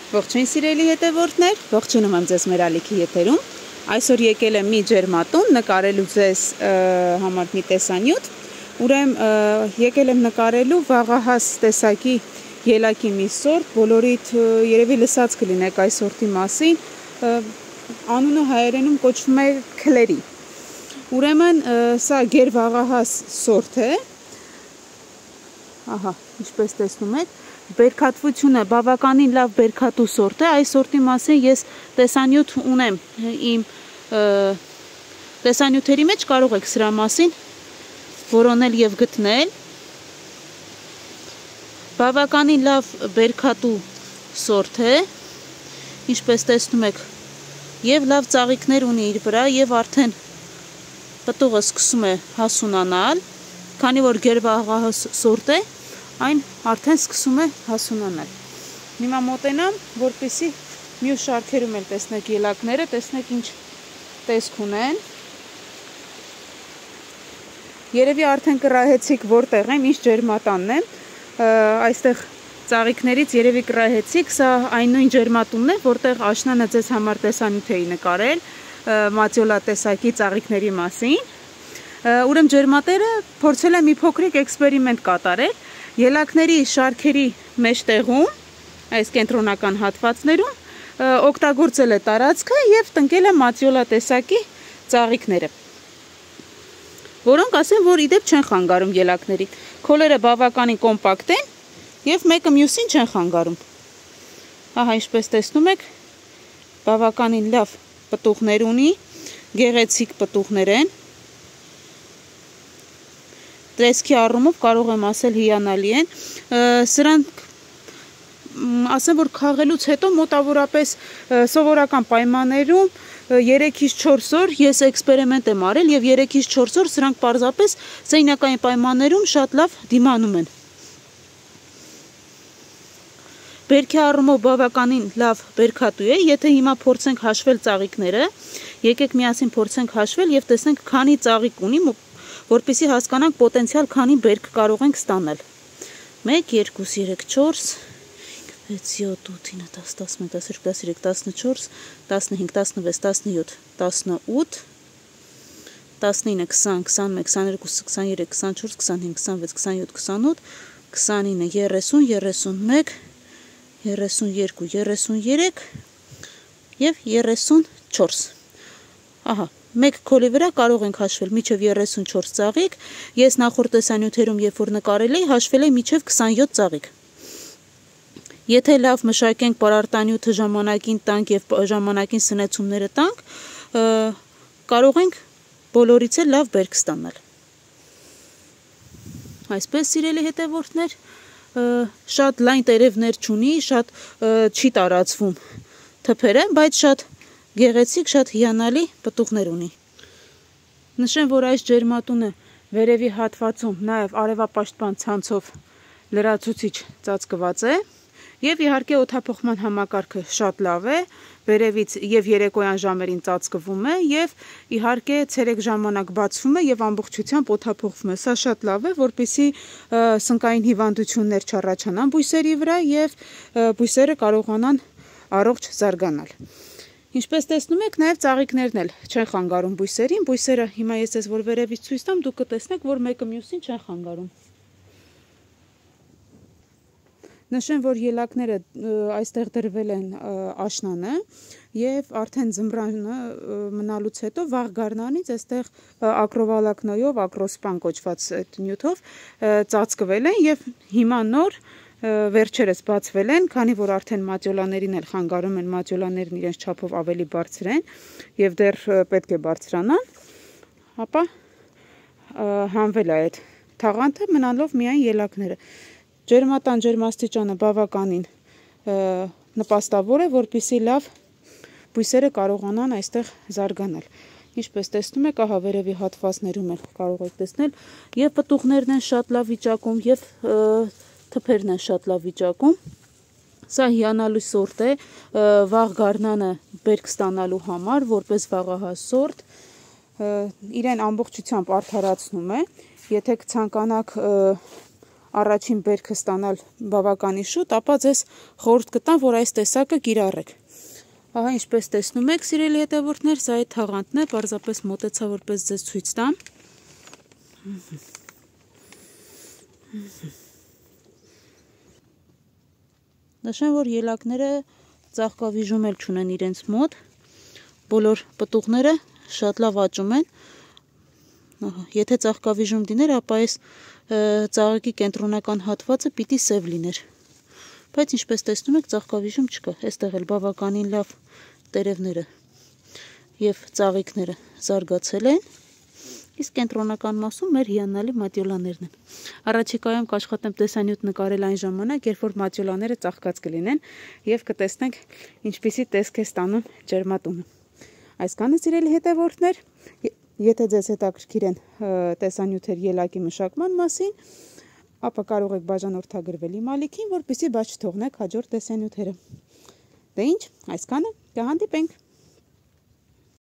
Ողջույն սիրելի հետևորդներ, ողջունում եմ ձեզ մեր ալիքի եթերում։ Այսօր եկել եմ մի ջերմատուն նկարելու ձեզ համար մի տեսանյութ։ Ուրեմն եկել եմ նկարելու վաղահաս տեսակի ելակի մի սորտ, բոլորիդ երևի լսած կլինեք այս սորտի մասին, անունը հայերենում կոչվում է քլերի։ Ուրեմն սա գերվաղահաս սորտ է։ Ահա, ինչպես տեսնում եք, բերքատվությունը բավականին լավ բերքատու սորտ է, այս սորտի մասին ես տեսանյութ ունեմ իմ տեսանյութերի մեջ, կարող եք սրա մասին որոնել և գտնել։ Բավականին լավ բերքատու սորտ է, ինչպես տեսնում եք, և լավ ծաղիկներ ունի իր վրա, և արդեն պտուղը սկսում է հասունանալ, քանի որ գերվաղահաս սորտ է, այն արդեն սկսում է հասունանալ։ Հիմա մոտենամ, որպեսզի մյուս շարքերում էլ տեսնեք ելակները, տեսնեք ինչ տեսք ունեն։ Երևի արդեն կռահեցիք որտեղ եմ, ինչ ջերմատանն եմ, այստեղ ծաղիկներից երևի կռահեցիք, սա այն նույն ջերմատունն է, որտեղ աշնանը ձեզ համար տեսանյութ էի նկարել մատիոլա տեսակի ծաղիկների մասին։ Ուրեմն ջերմատերը փորձել եմ մի փոքրիկ էքսպերիմենտ կատարել, ելակների շարքերի մեջտեղում, այս կենտրոնական հատվածներում, օգտագործել է տարածքը և տնկել է մատիոլա տեսակի ծաղիկները, որոնք ասեմ, որ իդեպ չեն խանգարում ելակներին։ Քոլերը բավականին կոմպակտ են և մեկը մյուսին չեն խանգարում։ Ահա ինչպես տեսնում եք, բավականին լավ պտուղներ ունի, գեղեցիկ պտուղներ են։ Տեսքի առումով կարող եմ ասել հիանալի են, սրանք ասեմ, որ քաղելուց հետո մոտավորապես սովորական պայմաններում 3-ից 4 օր ես էքսպերիմենտ եմ արել և 3-ից 4 օր սրանք պարզապես սենյակային պայմաններում շատ լավ դիմանում են։ Բերքի առումով բավականին լավ բերքատու է, եթե հիմա փորձենք հաշվել ծաղիկները, եկեք միասին փորձենք հաշվել և տեսնենք քանի ծաղիկ ունի, որպեսզի հասկանանք պոտենցիալ քանի բերք կարող ենք ստանալ։ 1, 2, 3, 4, 5, 7, 8, 9, 10, 11, 12, 13, 14, 15, 16, 17, 18, 19, 20, 21, 22, 23, 24, 25, 26, 27, 28, 29, 30, 31, 32, 33 և 34։ Ահա, մեկ քոլի վրա կարող ենք հաշվել մինչև 34 ծաղիկ, ես նախորդ տեսանյութերում երբ որ նկարել էի, հաշվել էի մինչև 27 ծաղիկ։ Եթե լավ մշակենք պարարտանյութը ժամանակին տանք և ժամանակին սնեցումները տանք, կարող ենք բոլորից էլ լավ բերք ստանալ։ Այսպես սիրելի հետևորդներ, շատ լայն տերևներ չունի, շատ չի տարածվում թփերը, բայց շատ գեղեցիկ, շատ հիանալի պտուղներ ունի։ Նշեմ, որ այս ջերմատունը վերևի հատվածում նաև արևապաշտպան ցանցով լրացուցիչ ծածկված է և իհարկե օդափոխման համակարգը շատ լավ է, վերևից և երեկոյան ժամերին ծածկվում է և իհարկե ցերեկ ժամանակ բացվում է և ամբողջությամբ օդափոխվում է։ Սա շատ լավ է, որպեսզի սնկային հիվանդություններ չառաջանան բույսերի վրա և բույսերը կարողանան առողջ զարգանալ։ Ինչպես տեսնում եք, նաև ծաղիկներն էլ չեն խանգարում բույսերին, բույսերը հիմա ես ձեզ որ վերևից ցույց տամ, դուք կտեսնեք, որ մեկը մյուսին չեն խանգարում։ Նշեմ, որ ելակները այստեղ դրվել են աշնանը և արդեն ձմռանը մնալուց հետո վաղ գարնանից այստեղ ակրովալակնոյով, ակրոսպան կոչված այդ նյութով ծածկվել են և հիմա նոր վերջերս բացվել են, քանի որ արդեն մատիոլաներին էլ խանգարում են, մատիոլաներն իրենց չափով ավելի բարձր են և դեռ պետք է բարձրանան, ապա հանվել է այդ թաղանթը, մնալով միայն ելակները։ Ջերմատան ջերմաստիճանը բավականին նպաստավոր է, որպեսզի լավ բույսերը կարողանան այստեղ զարգանալ։ Ինչպես տեսնում եք, ահա վերևի հատվածներում էլ կարող եք տեսնել, և պտուղներն են շատ լավ վիճակում, և թփերն են շատ լավ վիճակում։ Սա հիանալի սորտ է վաղ գարնանը բերք ստանալու համար, որպես վաղահաս սորտ, իրեն ամբողջությամբ արդարացնում է, եթե կցանկանաք առաջին բերքը ստանալ բավականին շուտ, ապա ձեզ խորհուրդ կտամ, որ այս տեսակը կիրառեք։ Ահա ինչպես տեսնում եք, սիրելի հետևորդներ, սա այդ թաղանթն է, պարզապես մոտեցա, որպես ձեզ ցույց տամ։ Նշեմ, որ ելակները ծաղկավիժում էլ չունեն իրենց մոտ, բոլոր պտուղները շատ լավ աճում են, եթե ծաղկավիժում դիներ, ապա այս ծաղիկի կենտրոնական հատվածը պիտի սև լիներ, բայց ինչպես տեսնում եք, ծաղկավիժում չկա, այստեղ էլ բավականին լավ տերևները և ծաղիկները զարգացել են, իսկ կենտրոնական մասում մեր հիանալի մատիոլաներն են։ Առաջիկայում կաշխատեմ տեսանյութ նկարել այն ժամանակ, երբ որ մատիոլաները ծաղկած կլինեն և կտեսնենք ինչպիսի տեսք է ստանում ջերմատունը։ Այսքանը, սիրելի հետևորդներ, եթե ձեզ հետաքրքիր են տեսանյութեր ելակի մշակման մասին, ապա կարող եք բաժանորդագրվել իմ ալիքին, որպեսզի բաց չթողնեք հաջորդ տեսանյութերը։ Դե ինչ, այսքանը, կհանդիպենք։